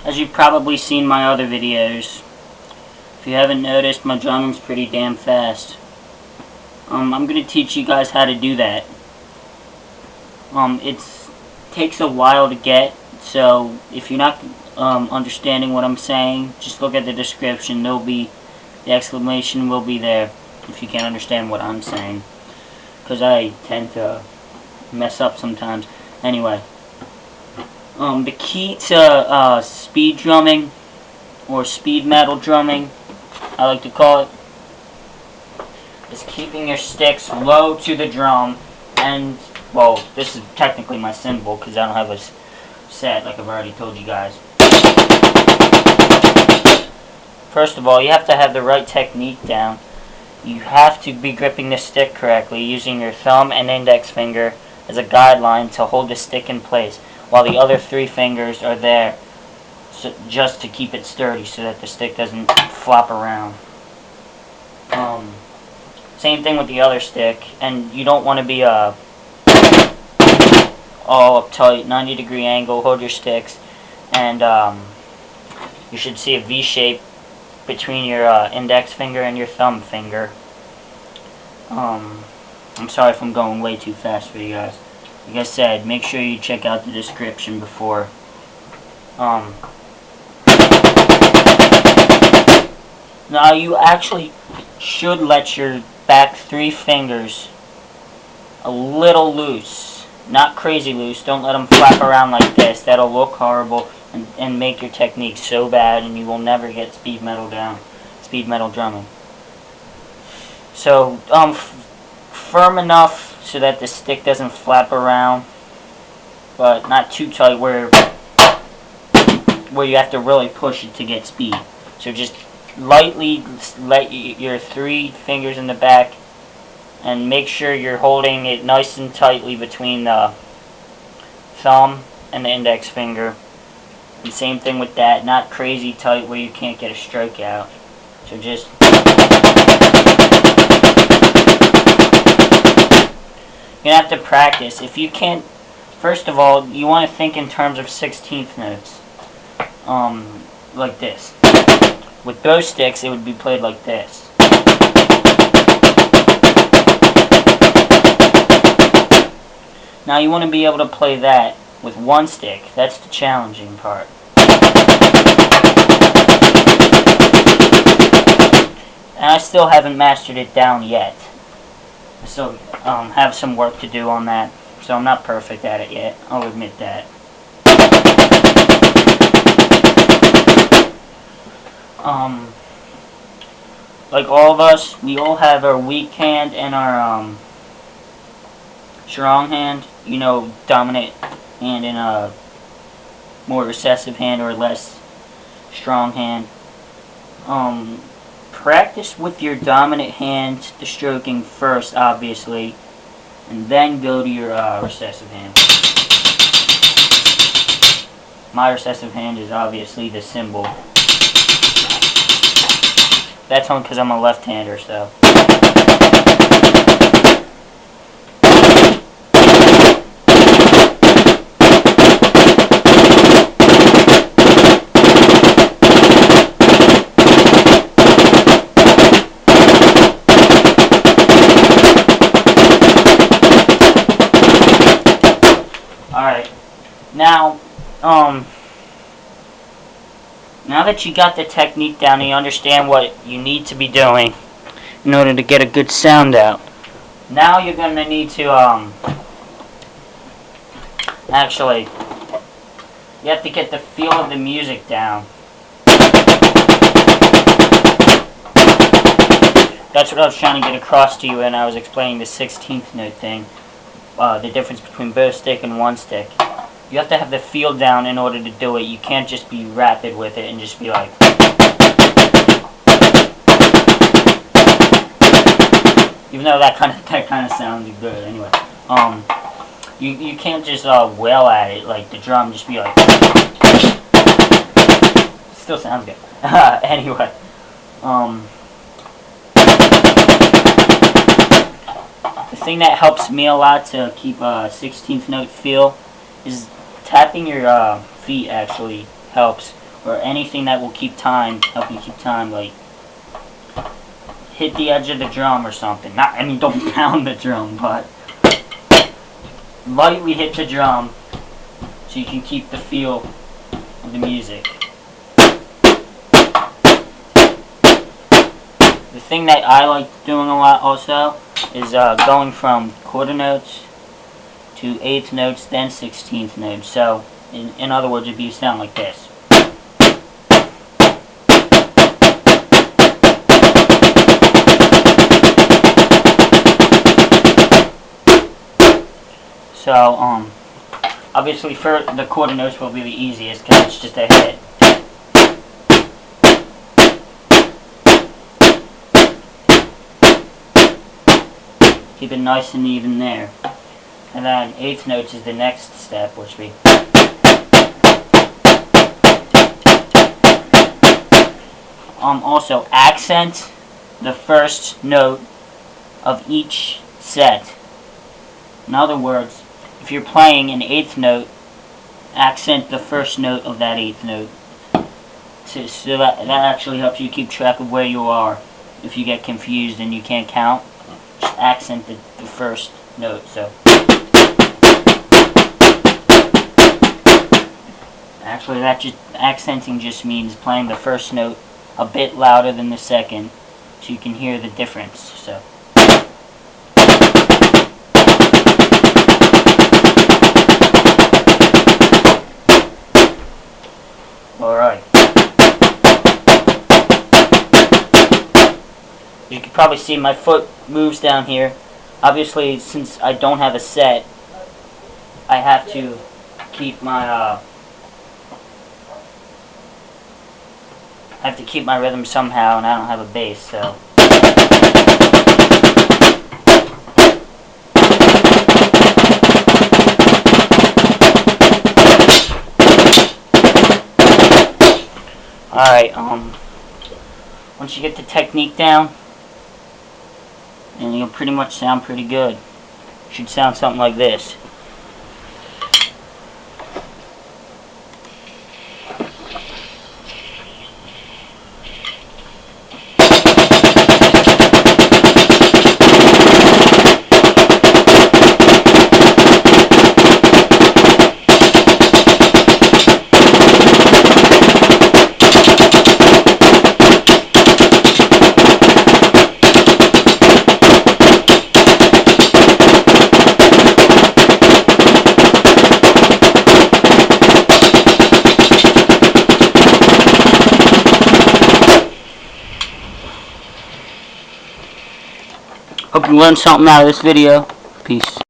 As you've probably seen my other videos, if you haven't noticed, my drumming's pretty damn fast. I'm gonna teach you guys how to do that. It takes a while to get, so if you're not understanding what I'm saying, just look at the description. The exclamation will be there if you can't understand what I'm saying, because I tend to mess up sometimes. Anyway, the key to speed drumming, or speed metal drumming, I like to call it, is keeping your sticks low to the drum. And, well, this is technically my cymbal because I don't have a set like I've already told you guys. First of all, you have to have the right technique down. You have to be gripping the stick correctly, using your thumb and index finger as a guideline to hold the stick in place, while the other 3 fingers are there just to keep it sturdy so that the stick doesn't flop around. Same thing with the other stick, and you don't want to be all uptight, 90-degree angle. Hold your sticks, and you should see a V shape between your index finger and your thumb finger. I'm sorry if I'm going way too fast for you guys. Like I said, make sure you check out the description before. Now you actually should let your back 3 fingers a little loose, not crazy loose. Don't let them flap around like this. That'll look horrible and make your technique so bad, and you will never get speed metal drumming. So firm enough so that the stick doesn't flap around, but not too tight where you have to really push it to get speed. So just lightly let your 3 fingers in the back, and make sure you're holding it nice and tightly between the thumb and the index finger. And same thing with that, not crazy tight where you can't get a stroke out. So just you're gonna have to practice. If you can't, first of all, you want to think in terms of 16th notes, like this. With those sticks, it would be played like this. Now you want to be able to play that with 1 stick. That's the challenging part. And I still haven't mastered it down yet. So have some work to do on that. So I'm not perfect at it yet. I'll admit that. Like all of us, we all have our weak hand and our strong hand. You know, dominant hand and a more recessive hand or less strong hand. Practice with your dominant hand, the stroking first, obviously, and then go to your recessive hand. My recessive hand is obviously the cymbal. That's only because I'm a left-hander, so. Alright, now that you got the technique down and you understand what you need to be doing in order to get a good sound out, now you're going to need to, actually, you have to get the feel of the music down. That's what I was trying to get across to you when I was explaining the 16th note thing. The difference between both stick and 1 stick. You have to have the feel down in order to do it. You can't just be rapid with it and just be like. Even though that kind of sounds good anyway. You can't just wail at it like the drum. Just be like. Still sounds good. Anyway. The thing that helps me a lot to keep a 16th note feel is tapping your feet actually helps. or anything that will keep time, help you keep time, like hit the edge of the drum or something. Not, I mean, don't pound the drum, but lightly hit the drum so you can keep the feel of the music. The thing that I like doing a lot also is going from quarter notes to eighth notes, then 16th notes. So, in other words, it'd be sound like this. So, obviously for the quarter notes will be the easiest because it's just a hit. Keep it nice and even there. And then eighth notes is the next step, which we also accent the first note of each set. In other words, if you're playing an eighth note, accent the first note of that eighth note. So that actually helps you keep track of where you are. If you get confused and you can't count, just accent the first note. So actually, accenting just means playing the first note a bit louder than the second, so you can hear the difference. So. Alright. You can probably see my foot moves down here. Obviously, since I don't have a set, I have to keep my rhythm somehow, and I don't have a bass, so. Alright, once you get the technique down, and you'll pretty much sound pretty good. Should sound something like this. Hope you learned something out of this video. Peace.